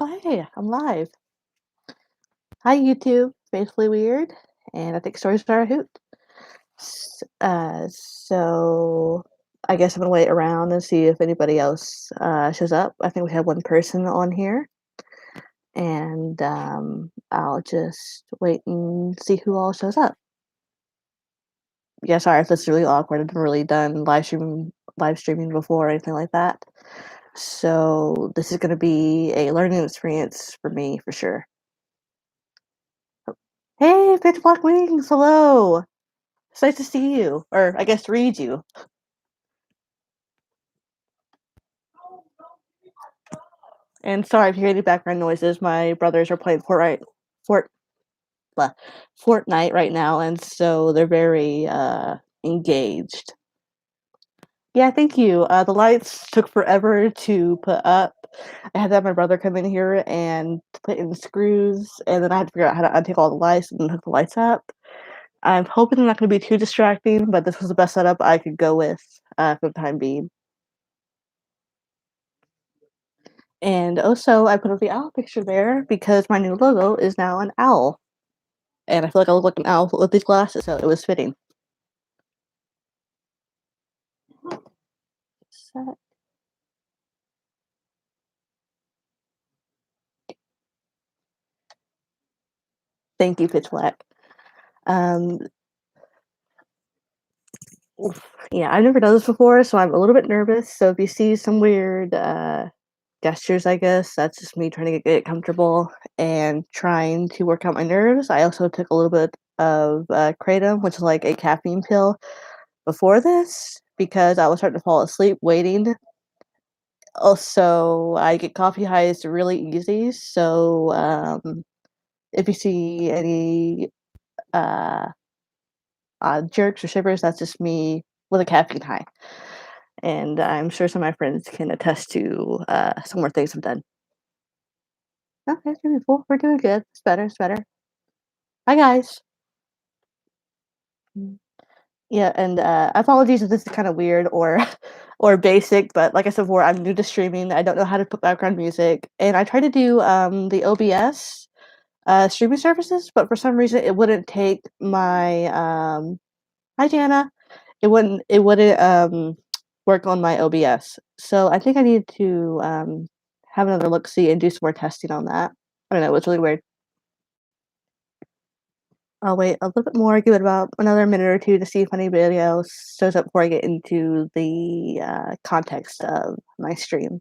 Oh, hey, I'm live. Hi, YouTube. Faithfully Weird, and I think stories are a hoot. So I guess I'm gonna wait around and see if anybody else shows up. I think we have one person on here, and I'll just wait and see who all shows up. Yeah, sorry if this is really awkward. I've never really done live streaming before or anything like that. So this is gonna be a learning experience for me for sure. Hey, Pitch Black Wings, hello. It's nice to see you, or I guess read you. And sorry if you hear any background noises. My brothers are playing Fort, Fortnite right now, and so they're very engaged. Yeah, thank you. The lights took forever to put up. I had to have my brother come in here and put in the screws, and then I had to figure out how to untake all the lights and hook the lights up. I'm hoping they're not going to be too distracting, but this was the best setup I could go with for the time being. And also, I put up the owl picture there because my new logo is now an owl. And I feel like I look like an owl with these glasses, so it was fitting. So, thank you, Pitch Black. Um, yeah, I've never done this before, so I'm a little bit nervous. So if you see some weird gestures, I guess that's just me trying to get comfortable and trying to work out my nerves. I also took a little bit of kratom, which is like a caffeine pill, before this because I was starting to fall asleep waiting. Also, I get coffee highs really easy, so if you see any uh, jerks or shivers, that's just me with a caffeine high. And I'm sure some of my friends can attest to some more things I've done. Okay, beautiful. We're doing good. It's better. It's better. Hi, guys. Mm. Yeah, and apologies if this is kind of weird or or basic, but like I said before, I'm new to streaming. I don't know how to put background music, and I try to do the OBS streaming services, but for some reason it wouldn't take my hi Jana. It wouldn't work on my OBS. So I think I need to have another look see and do some more testing on that. I don't know, it's really weird. I'll wait a little bit more, give it about another minute or two to see if anybody else shows up before I get into the context of my stream.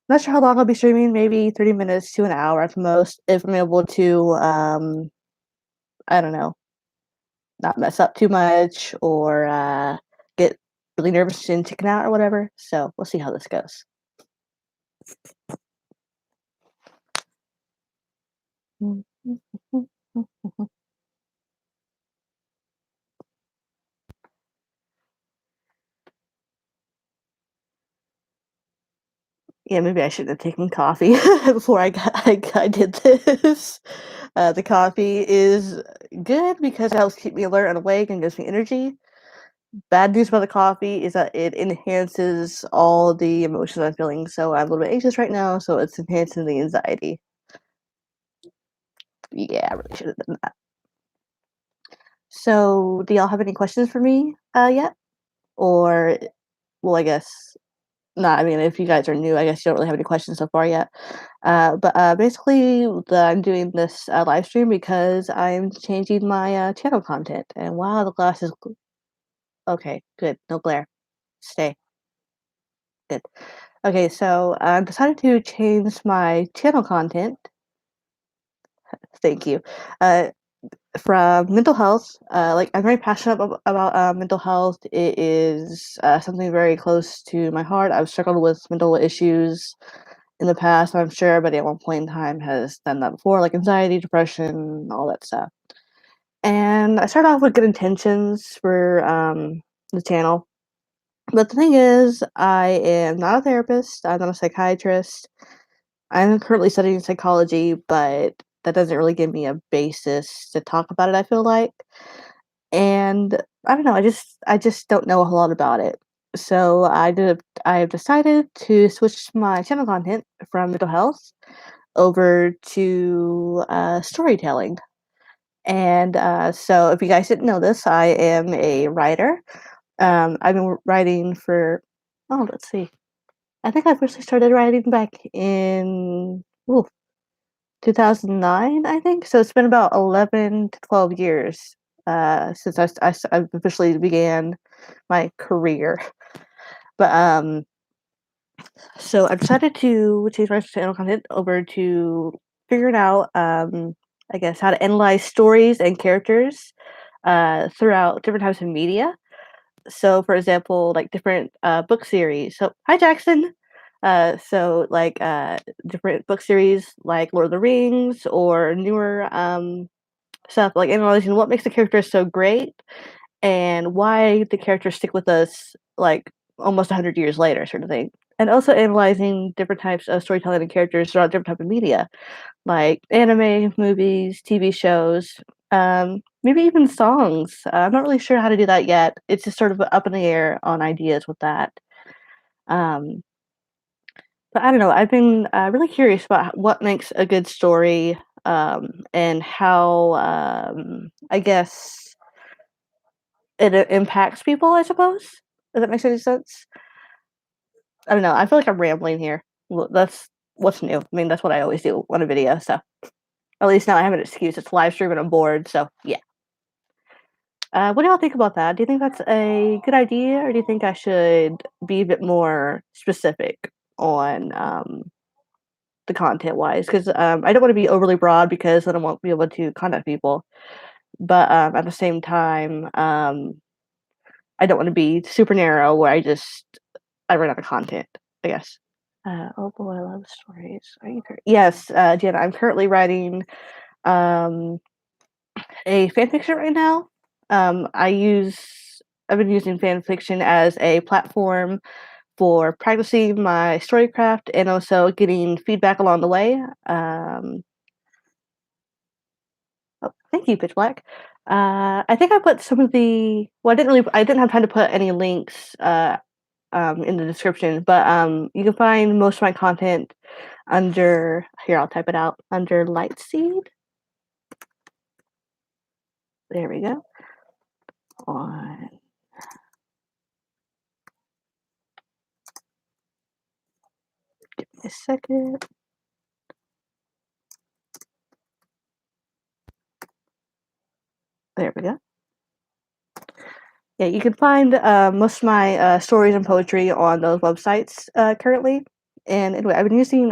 Not sure how long I'll be streaming, maybe 30 minutes to an hour at the most, if I'm able to, I don't know, not mess up too much or get really nervous and chicken out or whatever. So we'll see how this goes. Yeah, maybe I shouldn't have taken coffee before I did this. The coffee is good because it helps keep me alert and awake and gives me energy. Bad news about the coffee is that it enhances all the emotions I'm feeling. So I'm a little bit anxious right now, so it's enhancing the anxiety. Yeah, I really should have done that. So, do y'all have any questions for me yet? Or, well, I guess not. I mean, if you guys are new, I guess you don't really have any questions so far yet. But basically, I'm doing this live stream because I'm changing my channel content. And wow, the glass is okay. Good, no glare. Stay good. Okay, so I've decided to change my channel content. Thank you. Uh, from mental health. Like I'm very passionate about mental health. It is something very close to my heart. I've struggled with mental issues in the past. I'm sure everybody at one point in time has done that before, like anxiety, depression, all that stuff. And I started off with good intentions for the channel. But the thing is, I am not a therapist. I'm not a psychiatrist. I'm currently studying psychology, but that doesn't really give me a basis to talk about it, I feel like. And I don't know, I just don't know a whole lot about it. So I've decided to switch my channel content from mental health over to storytelling. And so, if you guys didn't know this, I am a writer. I've been writing for, oh, let's see. I think I first started writing back in 2009, I think. So it's been about 11 to 12 years since I officially began my career. But so I decided to change my channel content over to figuring out, I guess, how to analyze stories and characters throughout different types of media. So, for example, like different book series. So, hi Jackson. So, different book series like Lord of the Rings or newer stuff, like analyzing what makes the characters so great and why the characters stick with us like almost 100 years later, sort of thing. And also analyzing different types of storytelling and characters throughout different type of media, like anime, movies, TV shows, maybe even songs. I'm not really sure how to do that yet. It's just sort of up in the air on ideas with that. Um, but I don't know. I've been really curious about what makes a good story, and how, I guess, it impacts people, I suppose. Does that make any sense? I don't know. I feel like I'm rambling here. Well, that's what's new. I mean, that's what I always do on a video. So at least now I have an excuse. It's live stream and I'm bored. So yeah. What do y'all think about that? Do you think that's a good idea, or do you think I should be a bit more specific on the content wise? Because I don't want to be overly broad because then I won't be able to contact people. But at the same time, I don't want to be super narrow where I run out of content, I guess. Oh boy, I love stories. Are you yes, Jenna, I'm currently writing um, a fan fiction right now. I've been using fan fiction as a platform for practicing my storycraft and also getting feedback along the way. Oh, thank you, Pitch Black. I think I put some of the. Well, I didn't have time to put any links in the description, but you can find most of my content under here. I'll type it out under Lightseed. There we go. On a second. There we go. Yeah, you can find most of my stories and poetry on those websites currently. And anyway, I've been using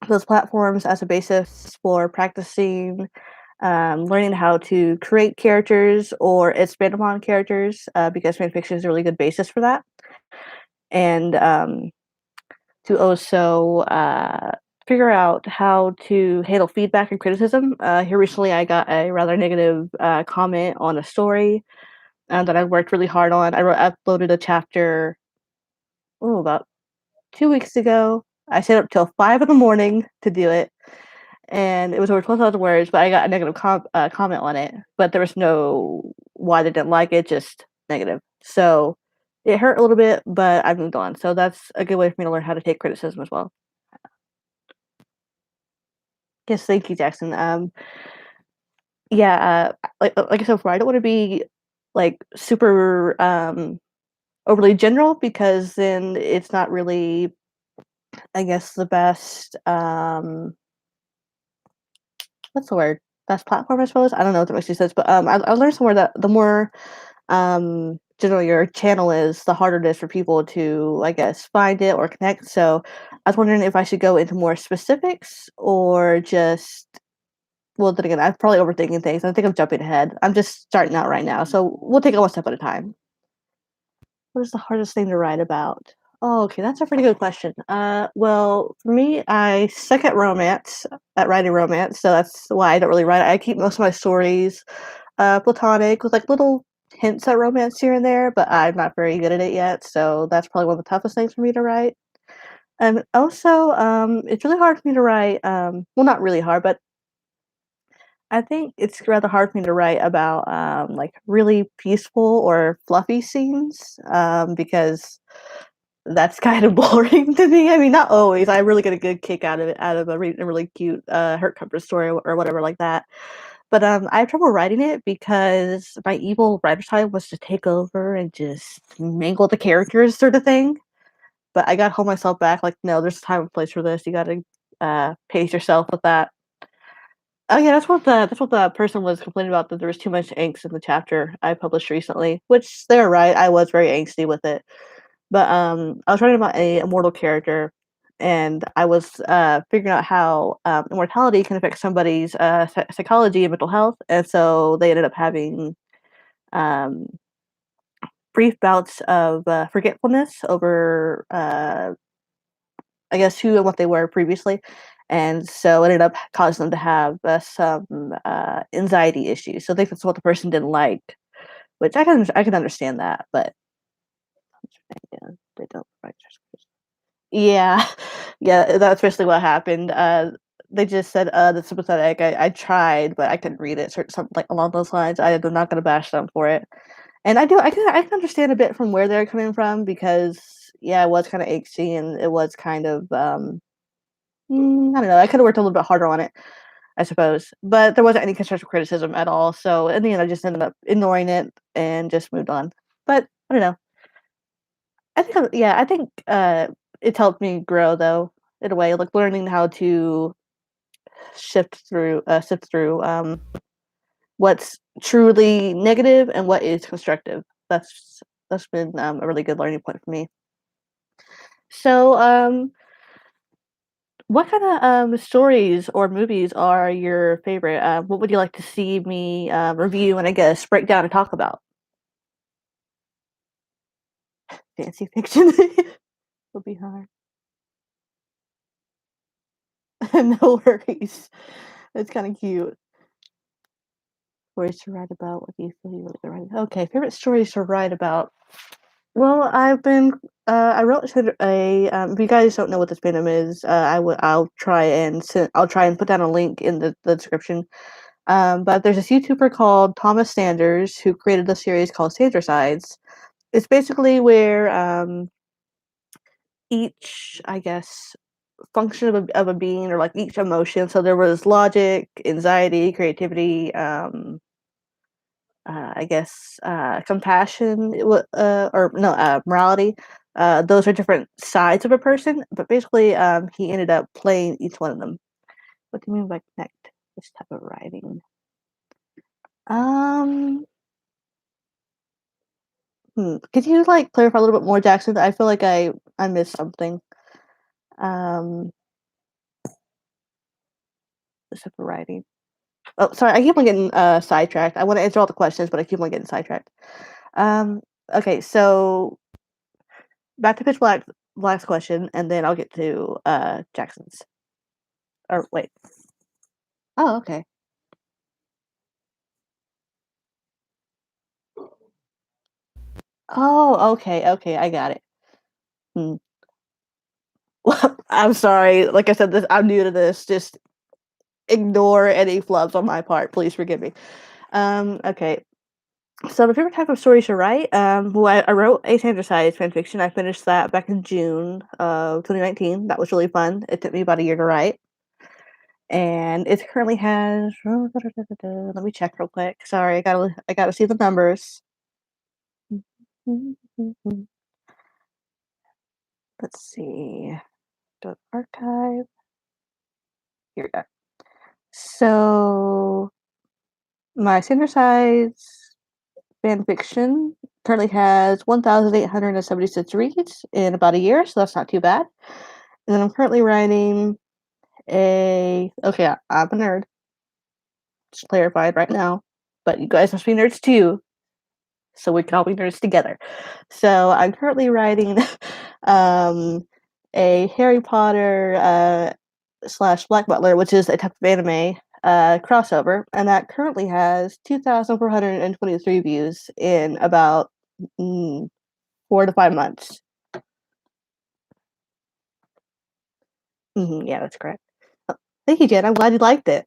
those platforms as a basis for practicing, learning how to create characters or expand upon characters, because fanfiction is a really good basis for that. And to also figure out how to handle feedback and criticism. Here recently, I got a rather negative comment on a story that I worked really hard on. Uploaded a chapter, about 2 weeks ago. I stayed up till 5 in the morning to do it, and it was over 12,000 words. But I got a negative comment on it. But there was no why they didn't like it, just negative. So it hurt a little bit, but I moved on. So that's a good way for me to learn how to take criticism as well. Yes, thank you, Jackson. Yeah, like I said before, I don't want to be like super overly general because then it's not really, I guess, the best. What's the word? Best platform, I suppose. I don't know what that makes any sense, but I learned somewhere that the more general your channel is, the harder it is for people to, I guess, find it or connect. So I was wondering if I should go into more specifics or just. Well, then again, I'm probably overthinking things. I think I'm jumping ahead. I'm just starting out right now, so we'll take it one step at a time. What is the hardest thing to write about? Oh, okay, that's a pretty good question. Well, for me, I suck at romance, at writing romance, so that's why I don't really write. I keep most of my stories platonic with like little hints at romance here and there, but I'm not very good at it yet, so that's probably one of the toughest things for me to write. And also, it's really hard for me to write. Well, not really hard, but I think it's rather hard for me to write about, like, really peaceful or fluffy scenes, because that's kind of boring to me. I mean, not always. I really get a good kick out of it, out of a really cute, hurt comfort story or whatever like that. But, I have trouble writing it because my evil writer type was to take over and just mangle the characters sort of thing. But I gotta hold myself back, like, "No, there's a time and place for this. You gotta, pace yourself with that." Oh, yeah, that's what the person was complaining about, that there was too much angst in the chapter I published recently, which they're right, I was very angsty with it. But, I was writing about a immortal character, and I was, figuring out how, immortality can affect somebody's, psychology and mental health, and so they ended up having, um, brief bouts of, forgetfulness over, I guess, who and what they were previously, and so it ended up causing them to have, some, anxiety issues, so I think that's what the person didn't like, which I can understand that, but yeah, they don't like. Yeah. Yeah, that's basically what happened. They just said, "That's sympathetic." I tried, but I couldn't read it, something like along those lines. I'm not gonna bash them for it. And I can understand a bit from where they're coming from because, yeah, it was kinda angsty and it was kind of, I don't know, I could've worked a little bit harder on it, I suppose, but there wasn't any constructive criticism at all, so in the end, I just ended up ignoring it and just moved on. But, I don't know. I think, it's helped me grow though, in a way, like learning how to sift through, what's truly negative and what is constructive. That's been, a really good learning point for me. So, what kinda, stories or movies are your favorite? What would you like to see me, review and, I guess, break down and talk about? Fancy fiction would be hard. No worries. It's kinda cute. Stories to write about. What do you feel you really good writing? Okay, favorite stories to write about. Well, I wrote if you guys don't know what this fandom is, I'll try and put down a link in the description. But there's this YouTuber called Thomas Sanders who created a series called Sides. It's basically where each, I guess, function of a being or like each emotion. So there was logic, anxiety, creativity, I guess, compassion, or no, morality. Those are different sides of a person, but basically, he ended up playing each one of them. What do you mean by connect this type of writing? Um, could you like clarify a little bit more, Jackson? I feel like I missed something. Um, this type of writing. Oh, sorry, I keep on getting sidetracked. I want to answer all the questions, but I keep on getting sidetracked. Um, okay, so back to Pitch Black Black's question, and then I'll get to Jackson's. Or wait. Oh, okay. Oh, okay, okay, I got it. Hmm. Well, I'm sorry. Like I said, I'm new to this. Just ignore any flubs on my part. Please forgive me. Okay. So my favorite type of story to write. I wrote a fantasy fan fiction. I finished that back in June of 2019. That was really fun. It took me about a year to write, and it currently has. Let me check real quick. Sorry, I gotta see the numbers. Let's see. Go to archive. Here we go. So my Size fan fiction currently has 1,876 reads in about a year, so that's not too bad. And then I'm currently writing okay, I'm a nerd, just clarified right now, but you guys must be nerds too, so we can all be nerds together. So I'm currently writing um, a Harry Potter slash Black Butler, which is a type of anime crossover, and that currently has 2,423 views in about 4 to 5 months. Yeah, that's correct. Oh, thank you, Jen. I'm glad you liked it.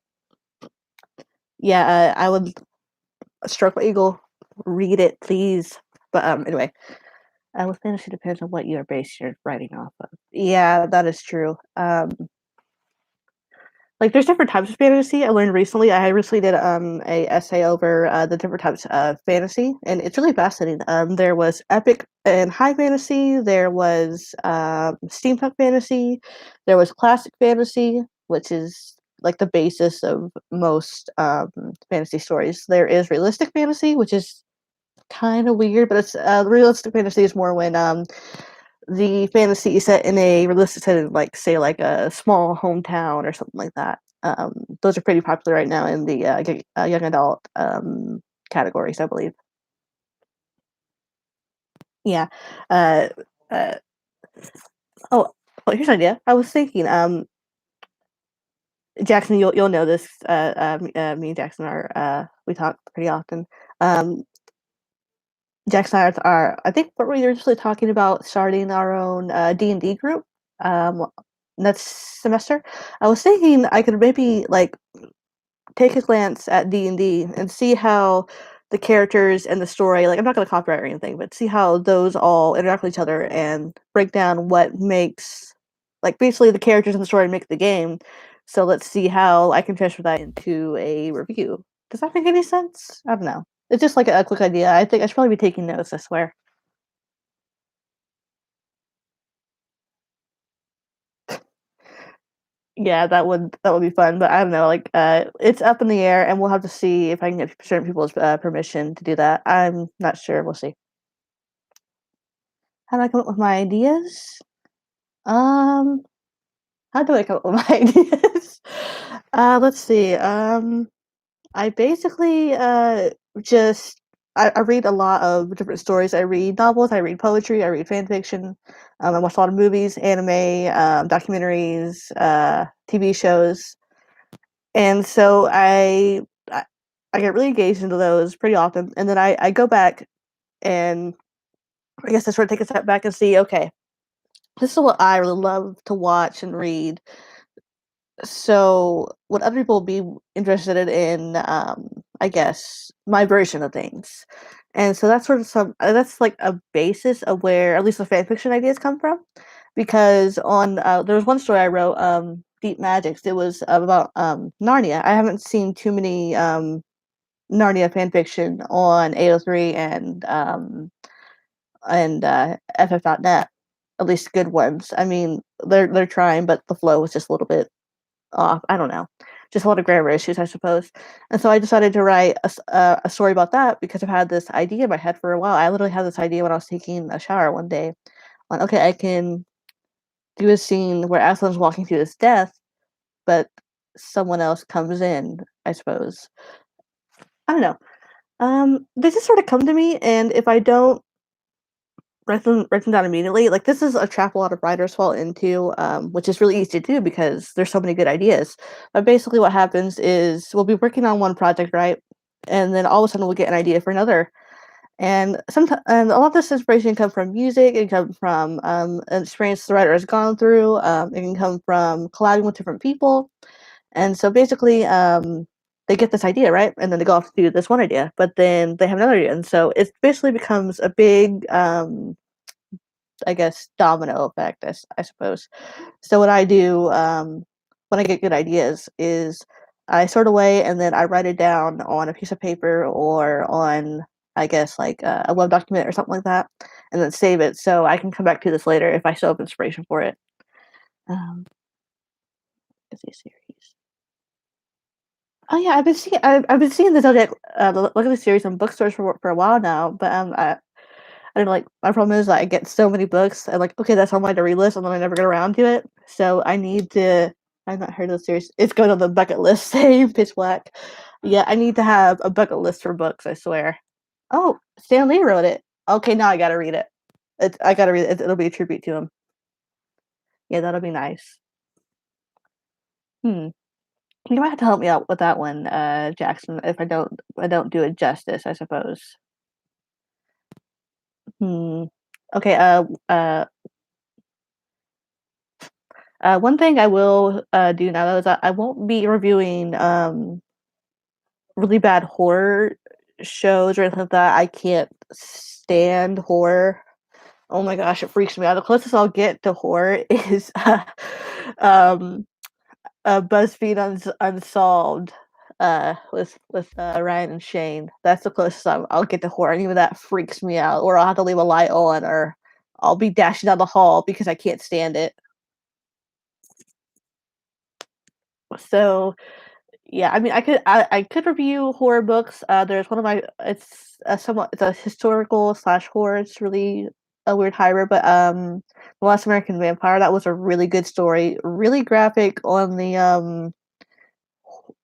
Yeah, I would stroke my eagle. Read it, please. But anyway, with fantasy depends on what you are basing your writing off of. Yeah, that is true. Like there's different types of fantasy. I learned recently. I recently did a essay over the different types of fantasy, and it's really fascinating. There was epic and high fantasy. There was steampunk fantasy. There was classic fantasy, which is like the basis of most fantasy stories. There is realistic fantasy, which is kind of weird, but it's realistic fantasy is more when the fantasy is set in a realistic setting, like say like a small hometown or something like that. Those are pretty popular right now in the young adult categories, I believe. Yeah. Uh, uh, oh, well, here's an idea. I was thinking, Jackson, you'll know this. Me and Jackson are we talk pretty often. Um, Jackson and I are, I think, what we were just talking about starting our own D&D group um, next semester. I was thinking I could maybe like take a glance at D&D and see how the characters and the story, like I'm not going to copyright or anything, but see how those all interact with each other and break down what makes, like basically the characters in the story make the game. So let's see how I can transfer that into a review. Does that make any sense? I don't know. It's just like a quick idea. I think I should probably be taking notes, I swear. Yeah, that would be fun, but I don't know, like, it's up in the air, and we'll have to see if I can get certain people's, permission to do that. I'm not sure, we'll see. How do I come up with my ideas? Um, how do I come up with my ideas? Let's see, I basically, just I read a lot of different stories. I read novels, I read poetry, I read fan fiction, I watch a lot of movies, anime, documentaries, TV shows. And so I I get really engaged into those pretty often, and then I go back and I guess I sort of take a step back and see, okay, this is what I really love to watch and read. So would other people be interested in, I guess, my version of things? And so that's sort of that's like a basis of where at least the fan fiction ideas come from. Because on there was one story I wrote, Deep Magics. It was about Narnia. I haven't seen too many Narnia fan fiction on AO3 and FF.net. At least good ones. I mean, they're trying, but the flow was just a little bit off. I don't know, just a lot of grammar issues, I suppose. And so I decided to write a story about that because I've had this idea in my head for a while. I literally had this idea when I was taking a shower one day. On okay, I can do a scene where Aslan's walking through his death, but someone else comes in. I suppose I don't know. They just sort of come to me, and if I don't write them down immediately, like this is a trap a lot of writers fall into, which is really easy to do because there's so many good ideas. But basically, what happens is we'll be working on one project, right? And then all of a sudden we'll get an idea for another. And sometimes, and a lot of this inspiration can come from music. It can come from an experience the writer has gone through. It can come from collabing with different people. And so basically, they get this idea, right? And then they go off to do this one idea, but then they have another idea. And so it basically becomes a big, I guess, domino effect, I suppose. So what I do when I get good ideas is I sort away and then I write it down on a piece of paper or on, I guess, like a web document or something like that, and then save it so I can come back to this later if I still have inspiration for it. Um, is a series. Oh yeah, I've been seeing the Zodiac look at the series on bookstores for a while now, but and like my problem is I get so many books and like okay that's on my to read list and then I never get around to it. So I need to. I've not heard of the series. It's going on the bucket list. Same Pitch Black. Yeah, I need to have a bucket list for books. I swear. Oh, Stan Lee wrote it. Okay, now I gotta read it. I gotta read it. It'll be a tribute to him. Yeah, that'll be nice. Hmm. You might have to help me out with that one, Jackson. If I don't do it justice, I suppose. Hmm. Okay. One thing I will do now though is that I won't be reviewing really bad horror shows or anything like that. I can't stand horror. Oh my gosh, it freaks me out. The closest I'll get to horror is um, BuzzFeed Unsolved with Ryan and Shane. That's the closest I'll get to horror, and even that freaks me out. Or I'll have to leave a light on, or I'll be dashing down the hall because I can't stand it. So yeah, I mean, I could review horror books. There's one of my it's a historical slash horror. It's really a weird hybrid, but The Last American Vampire, that was a really good story, really graphic on the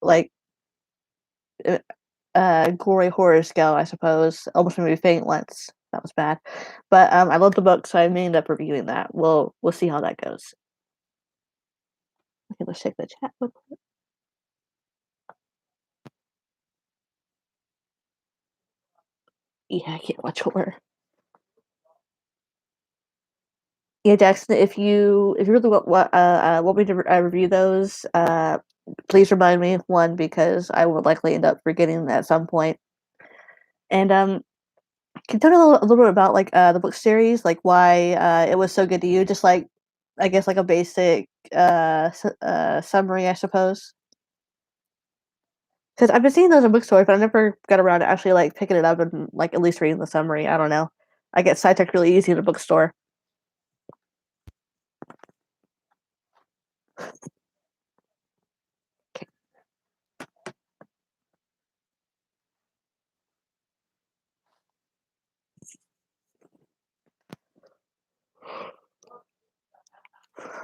like uh, gory horror scale, I suppose. Almost made me faint once. That was bad, but I love the book, so I may end up reviewing that. We'll see how that goes. Okay, let's check the chat. Yeah, I can't watch horror. Yeah, Jackson, if you really want me to review those, please remind me, one, because I will likely end up forgetting at some point. And can you tell me a little bit about like the book series, like why it was so good to you? Just like I guess like a basic summary, I suppose. Because I've been seeing those in bookstores, but I never got around to actually like picking it up and like at least reading the summary. I don't know. I get sidetracked really easy in a bookstore.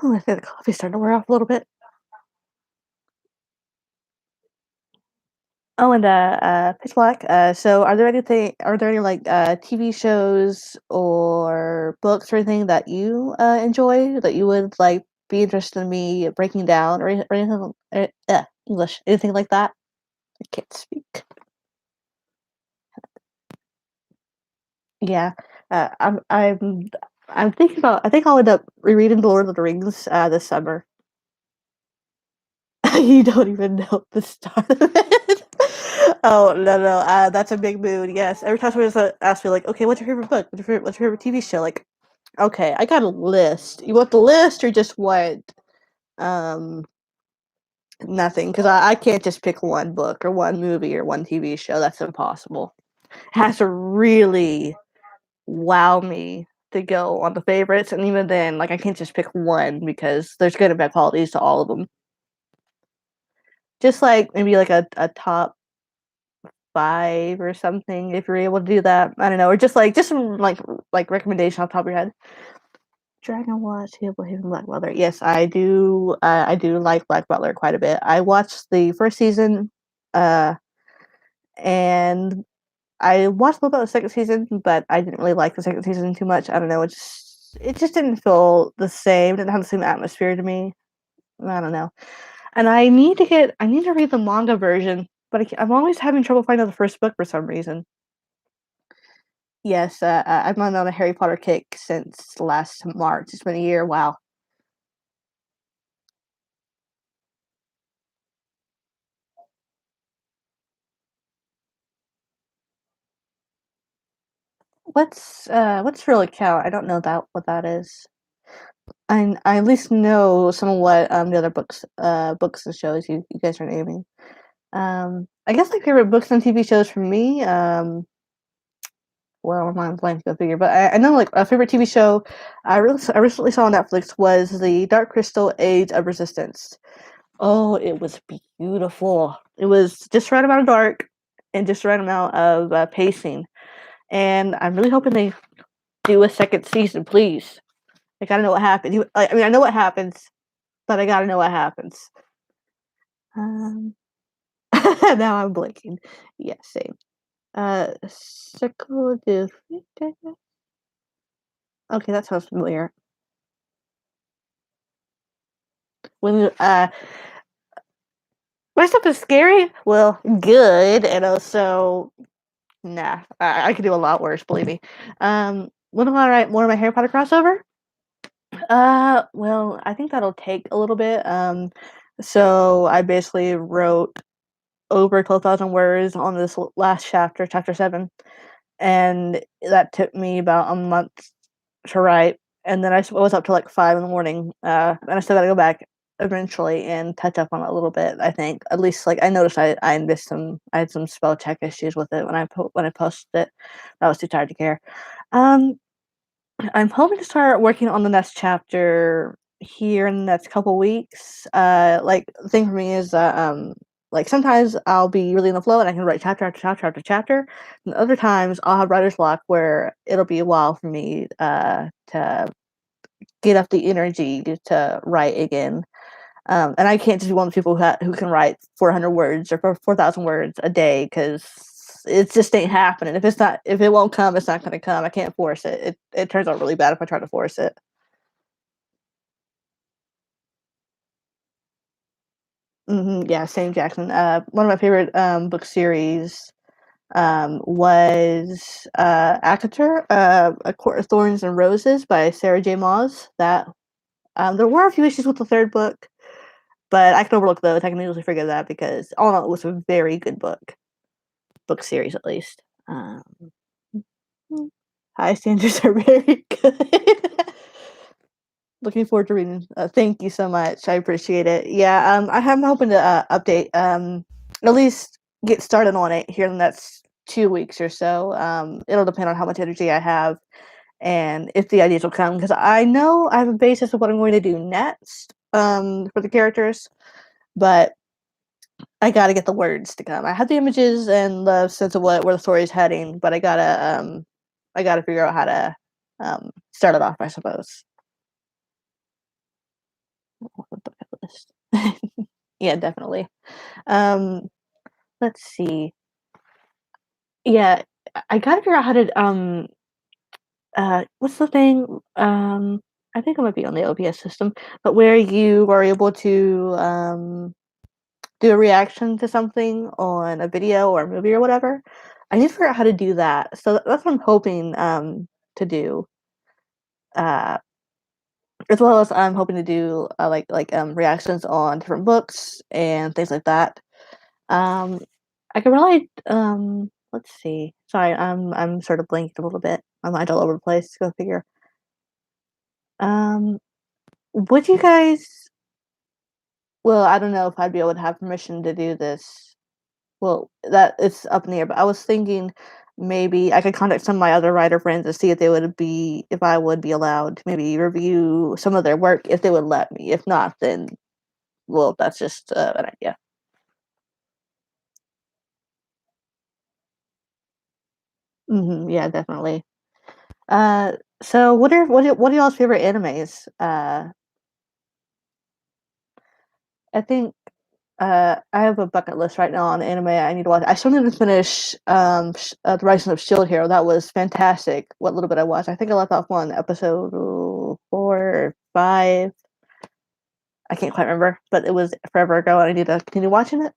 I think the coffee's starting to wear off a little bit. Oh, and Pitch Black. So, Are there any like TV shows or books or anything that you enjoy that you would like be interested in me breaking down or anything? English, anything like that? I can't speak. Yeah, I'm thinking about. I think I'll end up rereading The Lord of the Rings this summer. You don't even know the start of it. Oh no, that's a big mood. Yes, every time someone asks me like, "Okay, what's your favorite book? What's your favorite TV show?" Like, okay, I got a list. You want the list or just want um nothing? Because I can't just pick one book or one movie or one TV show. That's impossible. It has to really wow me to go on the favorites, and even then, like I can't just pick one because there's good and bad qualities to all of them. Just like maybe like a top 5 or something if you're able to do that. I don't know, or just some like recommendation off the top of your head. Dragon Watch, Hannibal, Haven, Black Butler. Yes, I do. I do like Black Butler quite a bit. I watched the first season, uh, and I watched a little bit of the second season, but I didn't really like the second season too much. I don't know. It just didn't feel the same. It didn't have the same atmosphere to me. I don't know. And I need to read the manga version, but I'm always having trouble finding the first book for some reason. Yes, I've been on a Harry Potter kick since last March. It's been a year. Wow. What's real account? I don't know that what that is. I at least know some of what the other books and shows you guys are naming. I guess my favorite books and TV shows for me. Well, I'm mind blank, go figure. But I know like a favorite TV show I recently saw on Netflix was the Dark Crystal Age of Resistance. Oh, it was beautiful. It was just right amount of dark and just right amount of pacing. And I'm really hoping they do a second season, please. I gotta know what happens. I mean, I know what happens, but I gotta know what happens. Um, now I'm blinking. Yeah, same. Circle de Fate. Okay, that sounds familiar. When my stuff is scary, well, good, and also nah, I could do a lot worse. Believe me. When am I write more of my Harry Potter crossover? Well, I think that'll take a little bit. So I basically wrote. over 12,000 words on this last chapter, chapter 7, and that took me about a month to write. And then I was up till like 5 in the morning, and I still got to go back eventually and touch up on it a little bit. I think at least like I noticed I missed some. I had some spell check issues with it when when I posted it. I was too tired to care. Um, I'm hoping to start working on the next chapter here in the next couple weeks. Like the thing for me is that like sometimes I'll be really in the flow and I can write chapter after chapter after chapter, and other times I'll have writer's block where it'll be a while for me to get up the energy to write again. And I can't just be one of the people who can write 400 words or 4,000 words a day because it just ain't happening. If it won't come, it's not going to come. I can't force it. It turns out really bad if I try to force it. Yeah, same Jackson. One of my favorite book series was Acatur, A Court of Thorns and Roses by Sarah J. Maas. That there were a few issues with the third book, but I can overlook those. I can usually forget that because all in all, it was a very good book series at least. High standards are very good. Looking forward to reading. Thank you so much. I appreciate it. Yeah, I'm hoping to update, at least get started on it here in the next 2 weeks or so. It'll depend on how much energy I have and if the ideas will come because I know I have a basis of what I'm going to do next for the characters, but I gotta get the words to come. I have the images and the sense of where the story is heading, but I gotta figure out how to start it off, I suppose. Bucket list. Yeah, definitely. Um, let's see. Yeah, I gotta figure out how to what's the thing? I think it might be on the OBS system, but where you are able to do a reaction to something on a video or a movie or whatever. I need to figure out how to do that. So that's what I'm hoping to do. Uh, as well as I'm hoping to do reactions on different books and things like that. Um, I could really let's see. Sorry, I'm sort of blanking a little bit. My mind's all over the place. Go figure. Um, would you guys? Well, I don't know if I'd be able to have permission to do this. Well, that it's up in the air. But I was thinking maybe I could contact some of my other writer friends and see if I would be allowed to maybe review some of their work if they would let me. If not, then well, that's just an idea. Yeah, definitely. Uh, so what are y'all's favorite animes? I think I have a bucket list right now on anime I need to watch. I still need to finish The Rising of Shield Hero. That was fantastic. What little bit I watched, I think I left off one episode 4 or 5. I can't quite remember, but it was forever ago, and I need to continue watching it.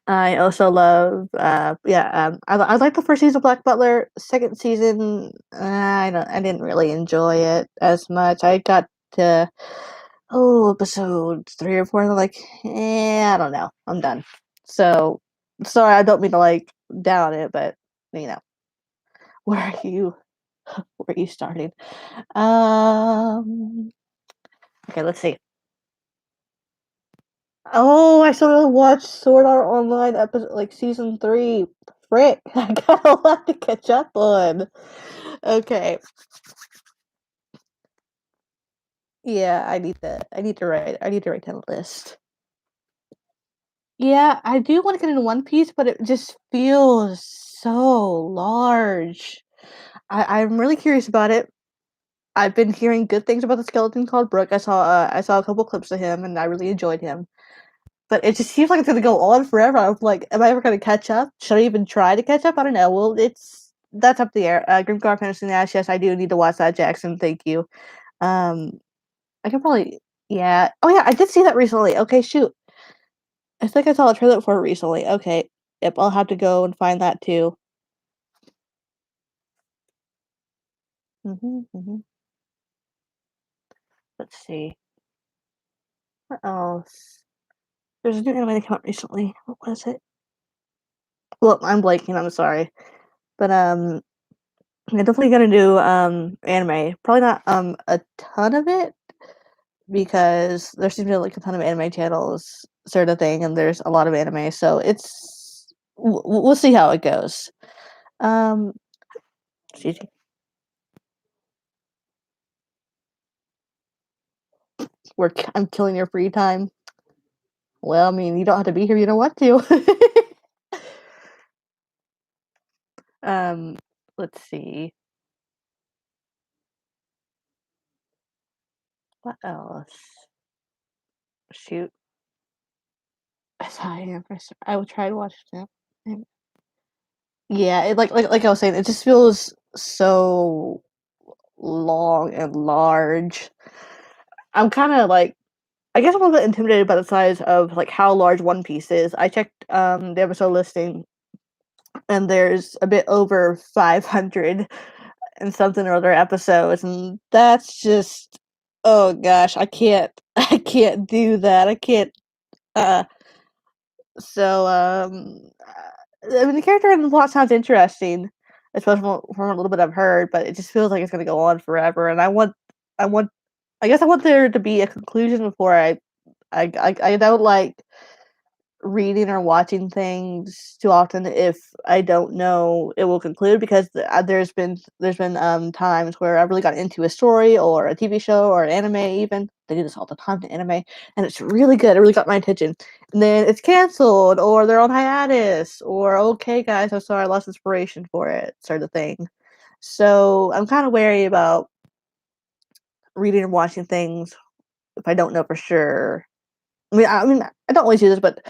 I also love, I like the first season of Black Butler. Second season, I didn't really enjoy it as much. I got to episode 3 or 4, and I'm like, I don't know, I'm done. So sorry, I don't mean to like down it, but you know, where are you? Where are you starting? Um, okay, let's see. Oh, I still gotta watch Sword Art Online episode like season 3. Frick, I got a lot to catch up on. Okay, yeah, I need to write down a list. Yeah, I do want to get into One Piece, but it just feels so large. I'm really curious about it. I've been hearing good things about the skeleton called Brook. I saw a couple clips of him, and I really enjoyed him. But it just seems like it's gonna go on forever. I'm like, am I ever gonna catch up? Should I even try to catch up? I don't know. Well, that's up to the air. Grimgar Fantasy Nash. Yes, I do need to watch that. Jackson, thank you. Um, I can probably, yeah. Oh yeah, I did see that recently. Okay, shoot. I think I saw a trailer for it recently. Okay, yep. I'll have to go and find that too. Hmm. Let's see what else. There's a new anime that came out recently. What was it? Well, I'm blanking. I'm sorry, but I'm definitely gonna do anime. Probably not a ton of it because there seems to be like a ton of anime channels, sort of thing, and there's a lot of anime, so we'll see how it goes. Um, excuse me. I'm killing your free time. Well, I mean, you don't have to be here. You don't want to. um, let's see. What else? Shoot. I will try to watch that. Yeah, like I was saying, it just feels so long and large. I'm kind of like, I guess I'm a little bit intimidated by the size of like how large One Piece is. I checked the episode listing, and there's a bit over 500 and something or other episodes, and that's just, oh gosh, I can't I can't do that. I can't. Uh, so I mean, the character and the plot sounds interesting, especially from a little bit I've heard, but it just feels like it's gonna go on forever, and I want, I guess I want there to be a conclusion before I don't like reading or watching things too often if I don't know it will conclude, because there's been times where I really got into a story or a TV show or an anime. Even they do this all the time in anime, and it's really good. It really got my attention, and then it's canceled or they're on hiatus, or okay guys, I'm sorry, I lost inspiration for it, sort of thing. So I'm kind of wary about reading and watching things if I don't know for sure. I mean, I don't always do this, but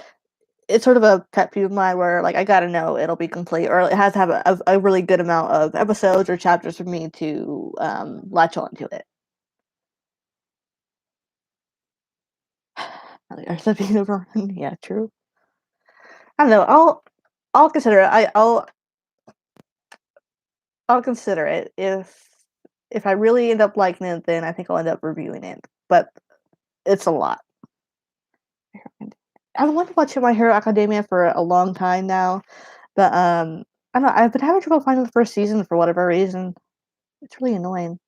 it's sort of a pet peeve of mine where like I gotta know it'll be complete, or it has to have a really good amount of episodes or chapters for me to latch on to it. Are some being overrun? Yeah, true. I don't know. I'll consider it. I'll consider it if I really end up liking it. Then I think I'll end up reviewing it. But it's a lot. I've wanted to watch My Hero Academia for a long time now, but I don't know. I've been having trouble finding the first season for whatever reason. It's really annoying.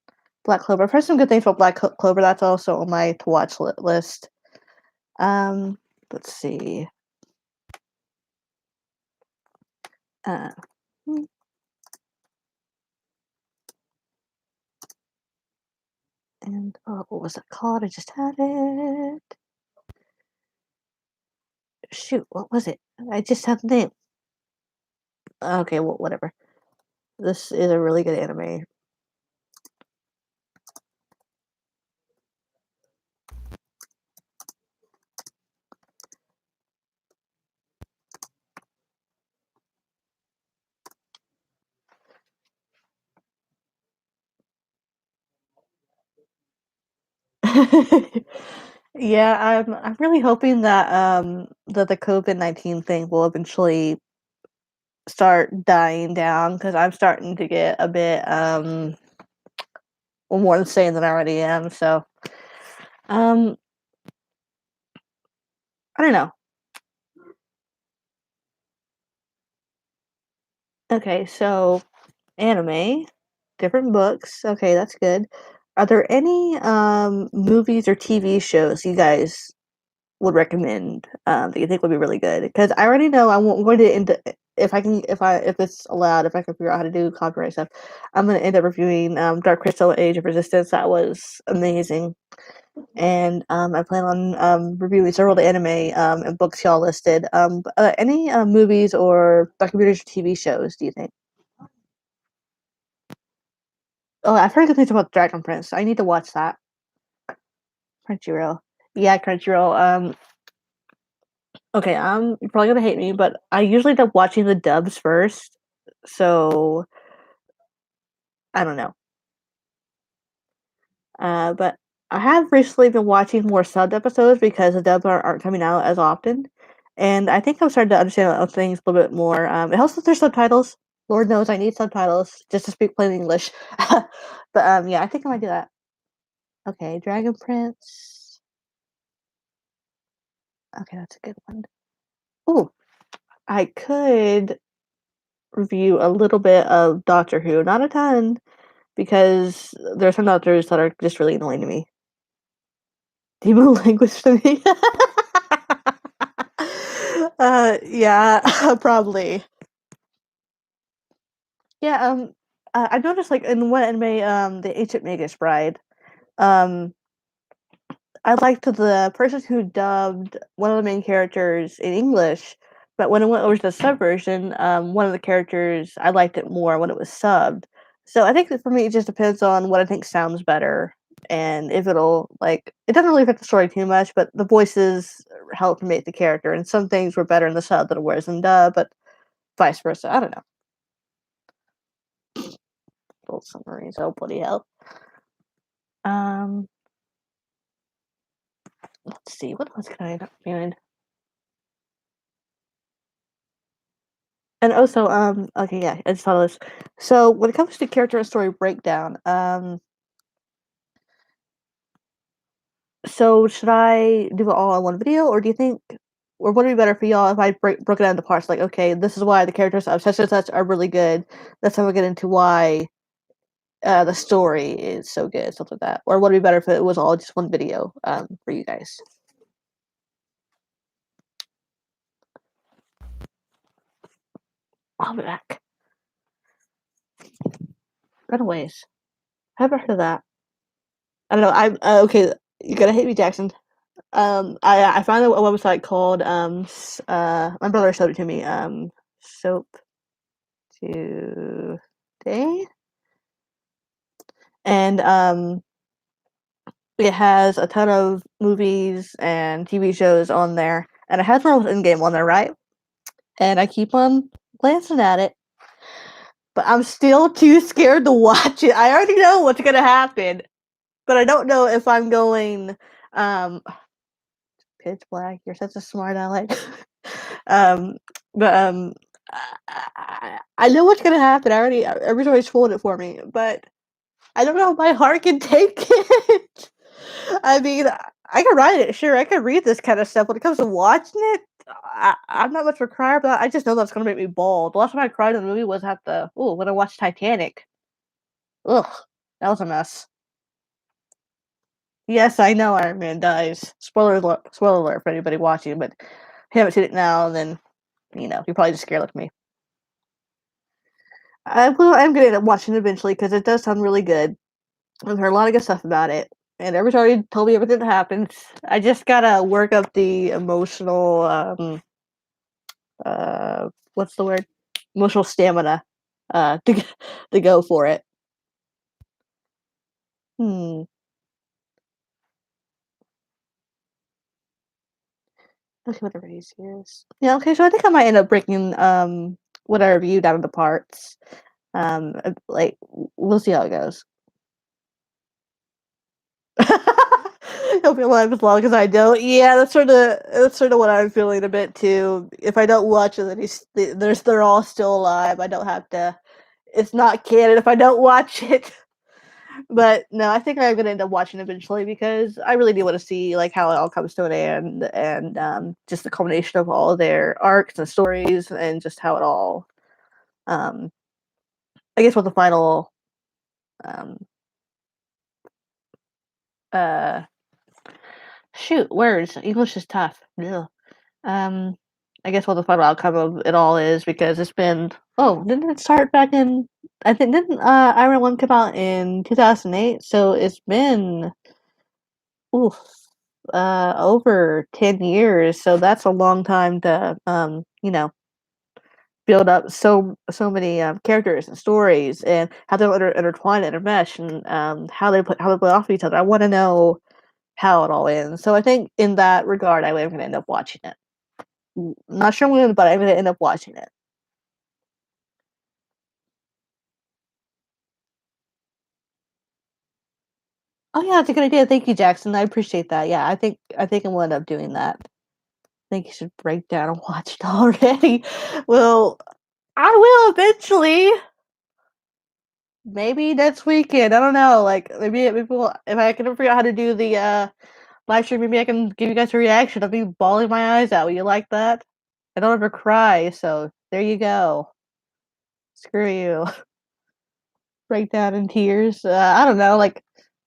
Black Clover. I've heard some good things about Clover. That's also on my to watch list. Um, let's see. Uh, hmm, and oh, what was it called? I just had it. Shoot, what was it? I just had the name. Okay, well, whatever. This is a really good anime. Yeah, I'm really hoping that the COVID-19 thing will eventually start dying down, because I'm starting to get a bit well, more insane than I already am. So um I don't know. Okay, so anime, different books. Okay, that's good. Are there any movies or TV shows you guys would recommend that you think would be really good? Because I already know I'm going to end, if I can, if it's allowed, if I can figure out how to do copyright stuff, I'm going to end up reviewing Dark Crystal: Age of Resistance. That was amazing, and I plan on reviewing several of the anime and books y'all listed. Any movies or documentaries or TV shows do you think? Oh, I've heard good things about Dragon Prince. I need to watch that. Crunchyroll. Yeah, Crunchyroll. Okay, you're probably gonna hate me, but I usually end up watching the dubs first. So I don't know. But I have recently been watching more subbed episodes because the dubs aren't coming out as often, and I think I'm starting to understand things a little bit more. It helps with their subtitles. Lord knows I need subtitles just to speak plain English. But yeah, I think I might do that. Okay, Dragon Prince. Okay, that's a good one. Ooh, I could review a little bit of Doctor Who, not a ton, because there are some doctors that are just really annoying to me. Demo language to me. Yeah, probably. Yeah, I've noticed, like, in one anime, The Ancient Magus Bride, um, I liked the person who dubbed one of the main characters in English, but when it went over to the sub version, one of the characters, I liked it more when it was subbed. So I think that for me, it just depends on what I think sounds better, and if it'll like it doesn't really affect the story too much, but the voices help make the character, and some things were better in the sub than it was in dub, but vice versa. I don't know. Little summaries. Oh bloody hell. Um, let's see. What else can I find? And also, okay, yeah, I just saw this. So when it comes to character and story breakdown, so should I do it all in one video, or do you think, or would it be better for y'all if I broke it down into parts? Like, okay, this is why the characters of such and such are really good. That's how we get into why the story is so good, stuff like that. Or would it be better if it was all just one video for you guys? I'll be back. Runaways. Have I heard of that? I don't know. I'm okay. You gotta hate me, Jackson. I found a website called my brother showed it to me. Soap Today, and it has a ton of movies and TV shows on there, and it has Marvel's Endgame on there, right? And I keep on glancing at it, but I'm still too scared to watch it. I already know what's gonna happen, but I don't know if I'm going. Um, Pitch Black. You're such a smart aleck. um, but I know what's gonna happen. I already everybody's already spoiled it for me, but I don't know if my heart can take it. I mean, I can write it, sure. I can read this kind of stuff. When it comes to watching it, I'm not much of a crier, but I just know that's gonna make me bald. The last time I cried in a movie was at the when I watched Titanic. Ugh, that was a mess. Yes, I know Iron Man dies. Spoiler alert for anybody watching, but if you haven't seen it now, then you're probably just scared like me. I'm gonna end up watching it eventually because it does sound really good. I've heard a lot of good stuff about it, and everybody's already told me everything that happens. I just gotta work up the emotional, what's the word? Emotional stamina, to go for it. Hmm. Okay, what the race is. Yeah. Okay. So I think I might end up breaking what I reviewed down into parts. Like we'll see how it goes. He'll be alive as long as I don't. Yeah, that's sort of what I'm feeling a bit too. If I don't watch it, then they're all still alive. I don't have to. It's not canon if I don't watch it. But no, I think I'm gonna end up watching eventually because I really do want to see like how it all comes to an end and just the culmination of all their arcs and stories and just how it all. Um, I guess what the final um, uh, shoot words English is tough. Ugh. Um, I guess what the final outcome of it all is because it's been didn't it start back in I think didn't Iron 1 come out in 2008? So it's been oof over 10 years. So that's a long time to build up so many characters and stories and how they intertwine and intermesh and how they play off of each other. I want to know how it all ends. So I think in that regard, I'm going to end up watching it. Not sure when, but I'm gonna end up watching it. Oh yeah, that's a good idea. Thank you, Jackson. I appreciate that. Yeah, I think I'm gonna end up doing that. I think you should break down and watch it already. Well, I will eventually. Maybe next weekend. I don't know. Like maybe if I can figure out how to do the live stream, maybe I can give you guys a reaction of me bawling my eyes out. Will you like that? I don't ever cry, so there you go. Screw you. Break down in tears. I don't know, like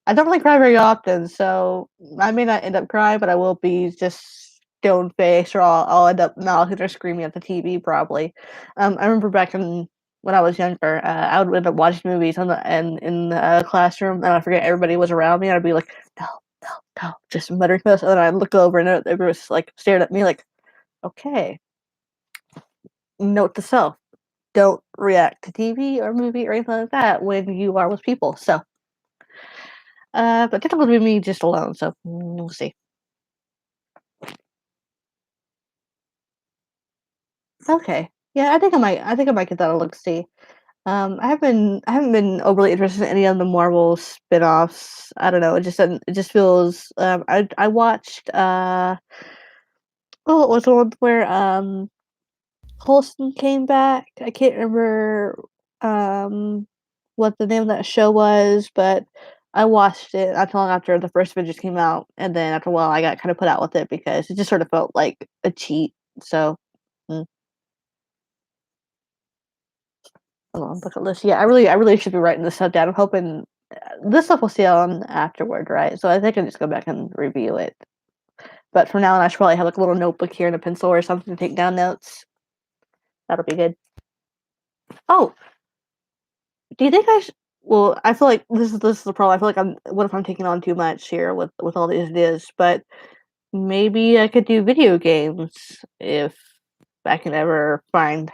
I don't really cry very often, so I may not end up crying, but I will be just stone faced, or I'll end up mouthing or screaming at the TV probably. I remember back when I was younger, I would end up watching movies and in the classroom, and I forget everybody was around me, and I'd be like, no, no, no, just muttering this, and then I'd look over and everybody was like staring at me like, okay, note to self, don't react to TV or movie or anything like that when you are with people. So, but that would be me just alone. So we'll see. Okay, yeah, I think I might. I think I might get that a look. See, I haven't been overly interested in any of the Marvel spin-offs. I don't know. It just doesn't. It just feels. I watched. Oh, it was the one where Coulson came back. I can't remember um what the name of that show was, but I watched it not too long after the first Avengers came out, and then after a while, I got kind of put out with it because it just sort of felt like a cheat. So, mm, hold on, bucket list. Yeah, I really should be writing this stuff down. I'm hoping this stuff will stay on afterward, right? So I think I can just go back and review it. But from now on, I should probably have like a little notebook here and a pencil or something to take down notes. That'll be good. Oh, do you think I should? Well, I feel like this is the problem. I feel like I'm. What if I'm taking on too much here with all these ideas? But maybe I could do video games if I can ever find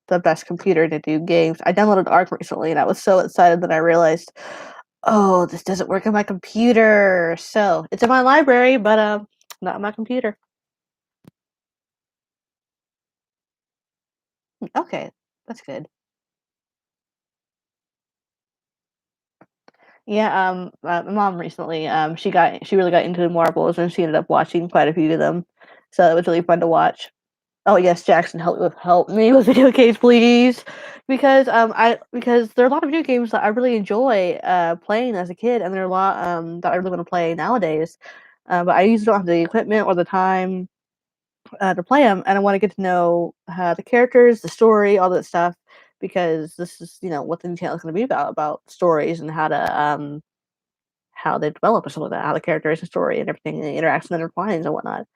the best computer to do games. I downloaded Arc recently, and I was so excited that I realized, oh, this doesn't work on my computer. So it's in my library, but not on my computer. Okay, that's good. Yeah, my mom recently, she really got into the Marvels, and she ended up watching quite a few of them, so it was really fun to watch. Oh yes, Jackson, help me with video games, please, because there are a lot of video games that I really enjoy playing as a kid, and there are a lot that I really want to play nowadays, but I usually don't have the equipment or the time to play them, and I want to get to know the characters, the story, all that stuff, because this is what the new channel is going to be about stories and how they develop or something like that, how the characters and story and everything, and the interaction and intertwines and whatnot. And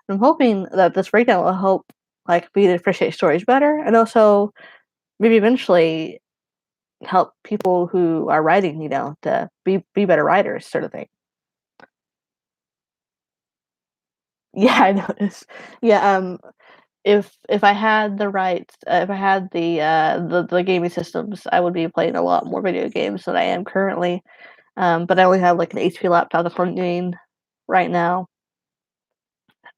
I'm hoping that this breakdown will help like me to appreciate stories better, and also maybe eventually help people who are writing, to be better writers, sort of thing. Yeah, I noticed. Yeah, if I had the rights, if I had the gaming systems, I would be playing a lot more video games than I am currently. But I only have like an HP laptop that's running right now.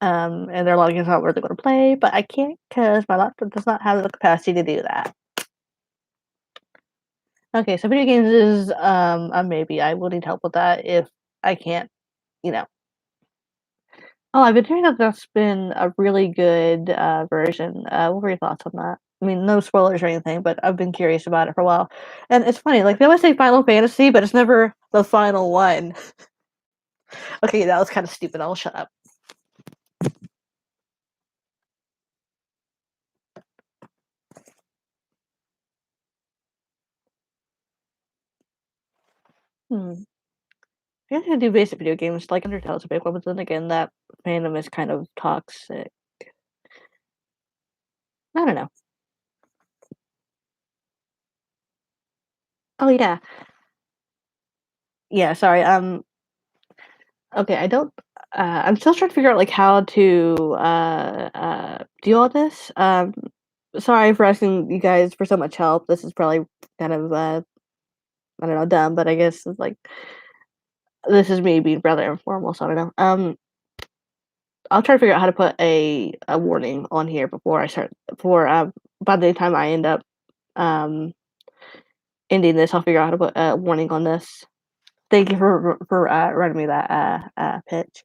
And there are a lot of games I don't really want to play, but I can't because my laptop does not have the capacity to do that. Okay, so video games is a maybe. I will need help with that if I can't, you know. Oh, I've been hearing that that's been a really good version. What were your thoughts on that? I mean, no spoilers or anything, but I've been curious about it for a while. And it's funny, like they always say Final Fantasy, but it's never the final one. Okay, that was kind of stupid. I'll shut up. Hmm. I guess I do basic video games, like Undertale's a big one, but then again, that fandom is kind of toxic. I don't know. Oh yeah, yeah. Sorry. Okay. I don't. I'm still trying to figure out like how to do all this. Sorry for asking you guys for so much help. This is probably kind of I don't know, dumb, but I guess it's like this is me being rather informal, so I don't know. I'll try to figure out how to put a warning on here before I start before by the time I end up um ending this, I'll figure out how to put a warning on this. Thank you for running me that pitch.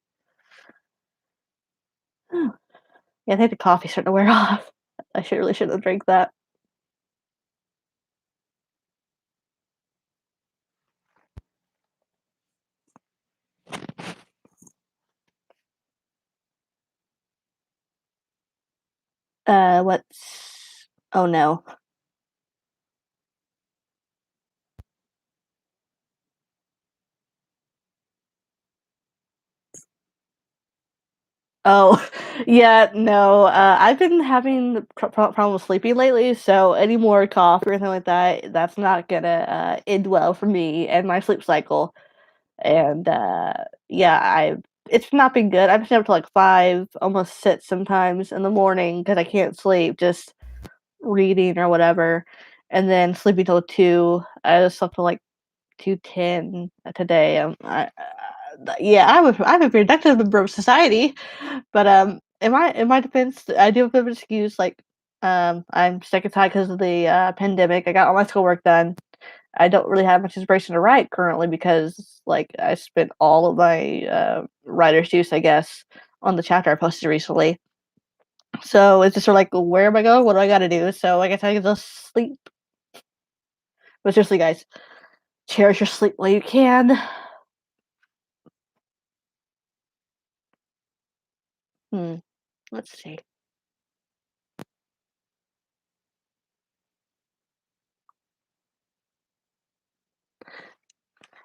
Oh, yeah, I think the coffee's starting to wear off. I should really shouldn't have drank that. What's oh no. Oh, yeah, no, I've been having problems sleeping lately, so any more cough or anything like that, that's not gonna, end well for me and my sleep cycle, and, yeah, I it's not been good. I've been up to, like, 5, almost 6 sometimes in the morning because I can't sleep, just reading or whatever, and then sleeping till 2. I slept till, like, 2:10 today, yeah, I'm a productive member of society, but, in my defense, I do have a bit of an excuse, like, I'm sick and tired because of the, pandemic. I got all my schoolwork done. I don't really have much inspiration to write currently because, like, I spent all of my, writer's juice, I guess, on the chapter I posted recently. So, it's just sort of like, "Where am I going? What do I gotta do?" So, I guess I can just sleep. But seriously, guys, cherish your sleep while you can. Hmm, let's see.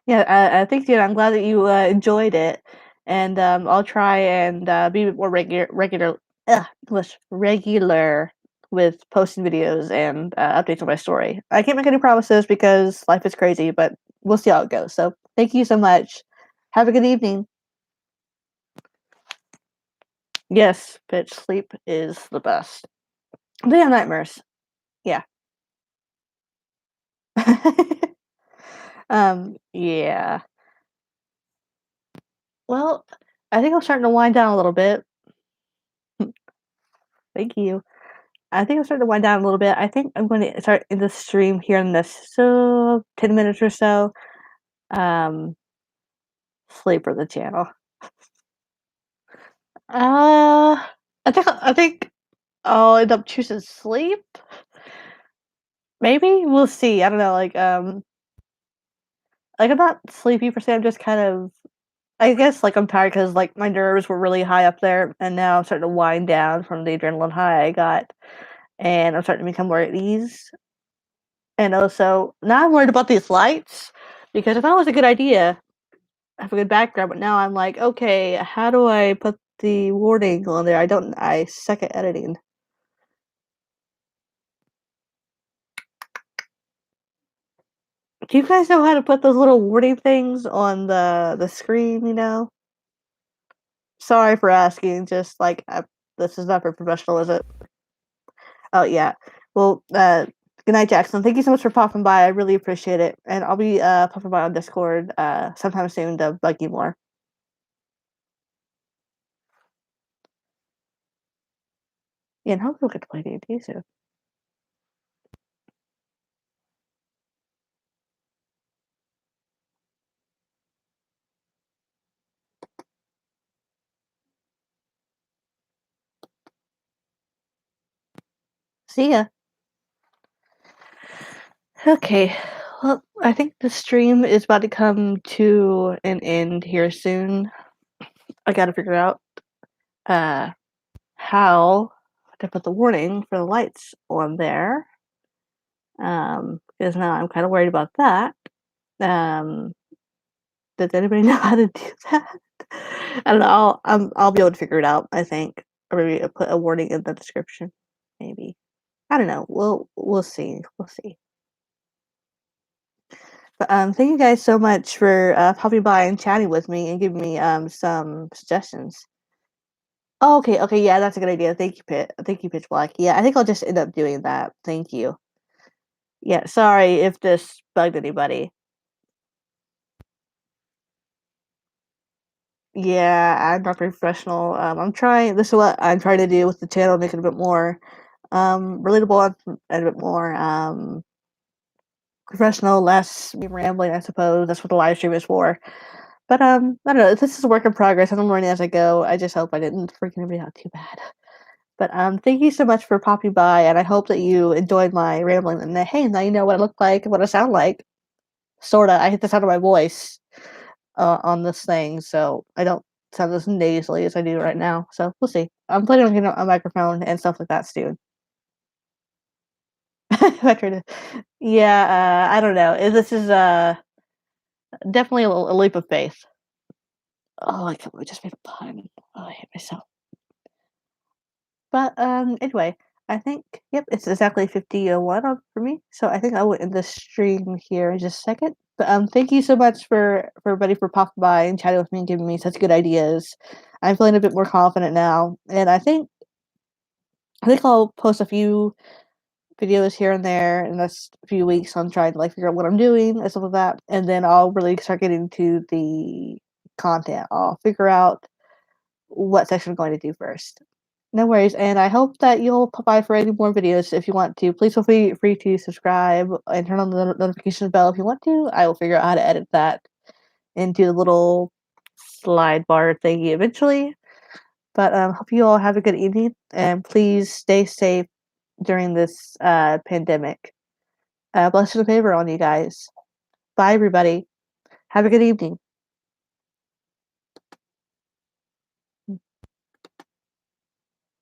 Yeah, I think, yeah, I'm glad that you, enjoyed it, and, I'll try and, be a bit more regular with posting videos and, updates on my story. I can't make any promises because life is crazy, but we'll see how it goes. So, thank you so much. Have a good evening. Yes, bitch, sleep is the best. They have nightmares. Yeah. Yeah. Well, I think I'm starting to wind down a little bit. Thank you. I think I'm starting to wind down a little bit. I think I'm going to start in the stream here in this 10 minutes or so. Um, Sleep for the channel. Uh, I think I'll end up choosing sleep. Maybe we'll see. I don't know. Like I'm not sleepy per se. I'm just kind of. I guess like I'm tired because like my nerves were really high up there, and now I'm starting to wind down from the adrenaline high I got, and I'm starting to become more at ease. And also now I'm worried about these lights because I thought it was a good idea, have a good background, but now I'm like, okay, how do I put the warning on there? I suck at editing. Do you guys know how to put those little warning things on the screen, you know? Sorry for asking, just like, this is not for professional, is it? Oh, yeah. Well, good night, Jackson. Thank you so much for popping by. I really appreciate it. And I'll be popping by on Discord sometime soon to bug you more. Yeah, and hopefully we'll get to play D&D soon. See ya. Okay. Well, I think the stream is about to come to an end here soon. I gotta figure out uh how to put the warning for the lights on there. Because now I'm kind of worried about that. Um, does anybody know how to do that? I don't know. I'll be able to figure it out. I think, or maybe put a warning in the description. Maybe I don't know. We'll see. We'll see. But thank you guys so much for popping by and chatting with me and giving me some suggestions. Oh, okay, okay, yeah, that's a good idea. Thank you, Thank you, Pitch Black. Yeah, I think I'll just end up doing that. Thank you. Yeah, sorry if this bugged anybody. Yeah, I'm not very professional. I'm trying. This is what I'm trying to do with the channel, make it a bit more relatable and a bit more professional, less me rambling. I suppose that's what the live stream is for. But I don't know. This is a work in progress, and I'm learning as I go. I just hope I didn't freak anybody out too bad. But thank you so much for popping by, and I hope that you enjoyed my rambling. And that, hey, now you know what I look like, what I sound like. Sorta. I hit the sound of my voice on this thing, so I don't sound as nasally as I do right now. So we'll see. I'm planning on getting a microphone and stuff like that soon. If I try to, yeah, I don't know. This is definitely a leap of faith. Oh, I can't believe I just made a pun. Oh, I hate myself. But anyway, I think yep, it's exactly 50:01 for me. So I think I will end the stream here in just a second. But thank you so much for everybody for popping by and chatting with me and giving me such good ideas. I'm feeling a bit more confident now, and I think I'll post a few videos here and there in the next few weeks on trying to like figure out what I'm doing and stuff like that, and then I'll really start getting to the content. I'll figure out what section I'm going to do first. No worries, and I hope that you'll pop by for any more videos if you want to. Please feel free to subscribe and turn on the notification bell if you want to. I will figure out how to edit that into the little slide bar thingy eventually. But hope you all have a good evening, and please stay safe during this pandemic. Blessings and favor on you guys. Bye, everybody. Have a good evening.